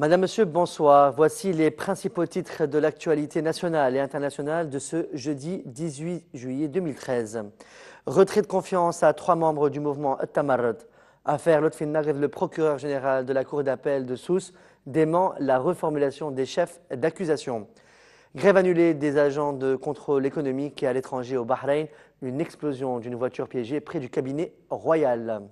Madame, Monsieur, bonsoir. Voici les principaux titres de l'actualité nationale et internationale de ce jeudi 18 juillet 2013. Retrait de confiance à 3 membres du mouvement Tamarad. Affaire Lotfi Naguib, le procureur général de la Cour d'appel de Sousse, dément la reformulation des chefs d'accusation. Grève annulée des agents de contrôle économique à l'étranger au Bahreïn. Une explosion d'une voiture piégée près du cabinet royal.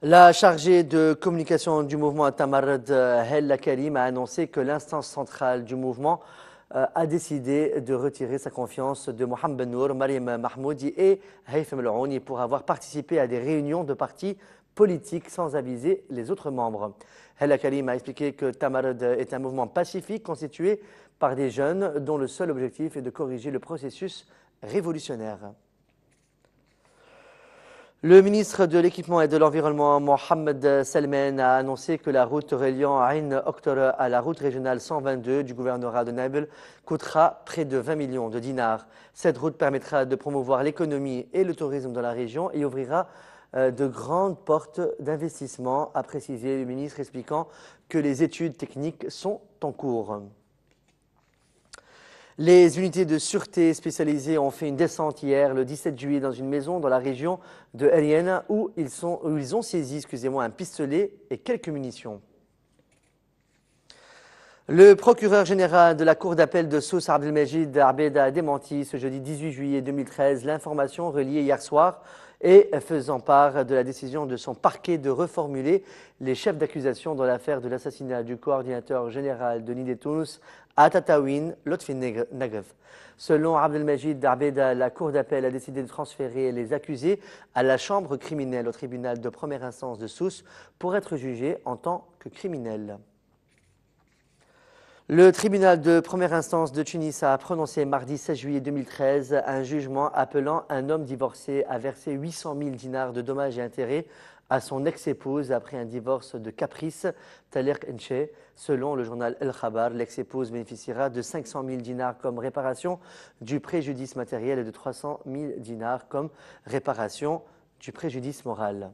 La chargée de communication du mouvement Tamarad, Hella Karim, a annoncé que l'instance centrale du mouvement a décidé de retirer sa confiance de Mohamed Ben Nour, Mariam Mahmoudi et Haitham El-Aouni pour avoir participé à des réunions de partis politiques sans aviser les autres membres. Hella Karim a expliqué que Tamarad est un mouvement pacifique constitué par des jeunes dont le seul objectif est de corriger le processus révolutionnaire. Le ministre de l'Équipement et de l'Environnement, Mohamed Salman, a annoncé que la route reliant Ain Oktor à la route régionale 122 du gouvernorat de Nabil coûtera près de 20 millions de dinars. Cette route permettra de promouvoir l'économie et le tourisme dans la région et ouvrira de grandes portes d'investissement, a précisé le ministre, expliquant que les études techniques sont en cours. Les unités de sûreté spécialisées ont fait une descente hier, le 17 juillet, dans une maison dans la région de Ariana où ils ont saisi un pistolet et quelques munitions. Le procureur général de la Cour d'appel de Sousse, Abdelmajid Abeda, a démenti ce jeudi 18 juillet 2013 l'information reliée hier soir et faisant part de la décision de son parquet de reformuler les chefs d'accusation dans l'affaire de l'assassinat du coordinateur général de Nidé Tunis à Tataouine, Lotfi Naguib. Selon Abdelmajid Abeda, la Cour d'appel a décidé de transférer les accusés à la chambre criminelle au tribunal de première instance de Sousse pour être jugés en tant que criminels. Le tribunal de première instance de Tunis a prononcé mardi 16 juillet 2013 un jugement appelant un homme divorcé à verser 800 000 dinars de dommages et intérêts à son ex-épouse après un divorce de caprice, Talerk Enche. Selon le journal El Khabar, l'ex-épouse bénéficiera de 500 000 dinars comme réparation du préjudice matériel et de 300 000 dinars comme réparation du préjudice moral.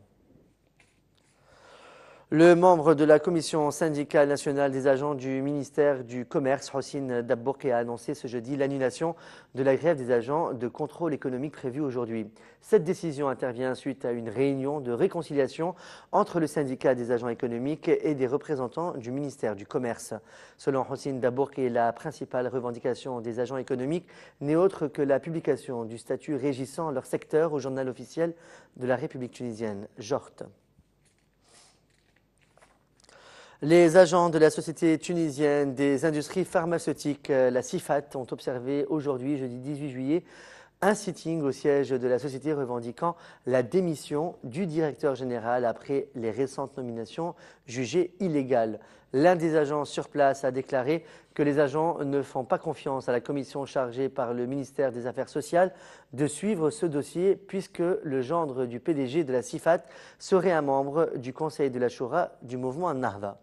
Le membre de la commission syndicale nationale des agents du ministère du Commerce, Hossein Dabbourki, a annoncé ce jeudi l'annulation de la grève des agents de contrôle économique prévue aujourd'hui. Cette décision intervient suite à une réunion de réconciliation entre le syndicat des agents économiques et des représentants du ministère du Commerce. Selon Hossein Dabbourki, la principale revendication des agents économiques n'est autre que la publication du statut régissant leur secteur au journal officiel de la République tunisienne, JORT. Les agents de la Société tunisienne des industries pharmaceutiques, la CIFAT, ont observé aujourd'hui, jeudi 18 juillet, un sitting au siège de la société revendiquant la démission du directeur général après les récentes nominations jugées illégales. L'un des agents sur place a déclaré que les agents ne font pas confiance à la commission chargée par le ministère des Affaires sociales de suivre ce dossier puisque le gendre du PDG de la CIFAT serait un membre du conseil de la Choura du mouvement Nahda.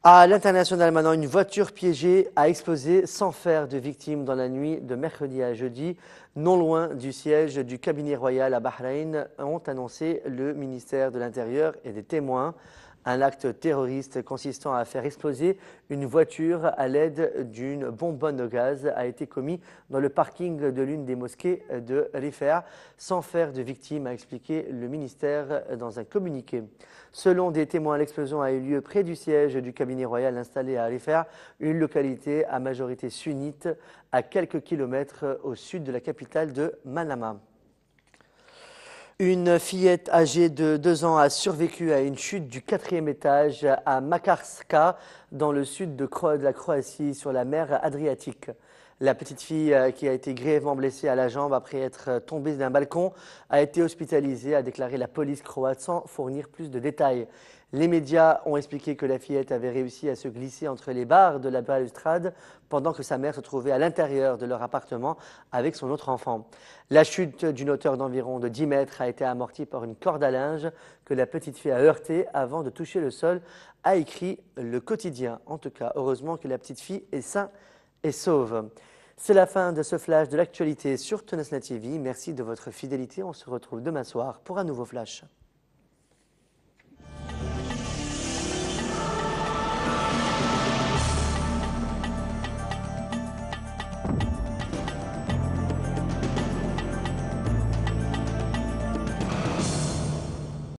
À l'international maintenant, une voiture piégée a explosé sans faire de victimes dans la nuit de mercredi à jeudi, non loin du siège du cabinet royal à Bahreïn, ont annoncé le ministère de l'Intérieur et des témoins. Un acte terroriste consistant à faire exploser une voiture à l'aide d'une bonbonne de gaz a été commis dans le parking de l'une des mosquées de Rifaa, sans faire de victimes, a expliqué le ministère dans un communiqué. Selon des témoins, l'explosion a eu lieu près du siège du cabinet royal installé à Rifaa, une localité à majorité sunnite à quelques kilomètres au sud de la capitale de Manama. Une fillette âgée de 2 ans a survécu à une chute du 4e étage à Makarska, dans le sud de la Croatie, sur la mer Adriatique. La petite fille, qui a été grièvement blessée à la jambe après être tombée d'un balcon, a été hospitalisée, a déclaré la police croate sans fournir plus de détails. Les médias ont expliqué que la fillette avait réussi à se glisser entre les barres de la balustrade pendant que sa mère se trouvait à l'intérieur de leur appartement avec son autre enfant. La chute d'une hauteur d'environ de 10 mètres a été amortie par une corde à linge que la petite fille a heurtée avant de toucher le sol, a écrit Le Quotidien. En tout cas, heureusement que la petite fille est saine et sauve. C'est la fin de ce flash de l'actualité sur Tonsna TV. Merci de votre fidélité. On se retrouve demain soir pour un nouveau flash.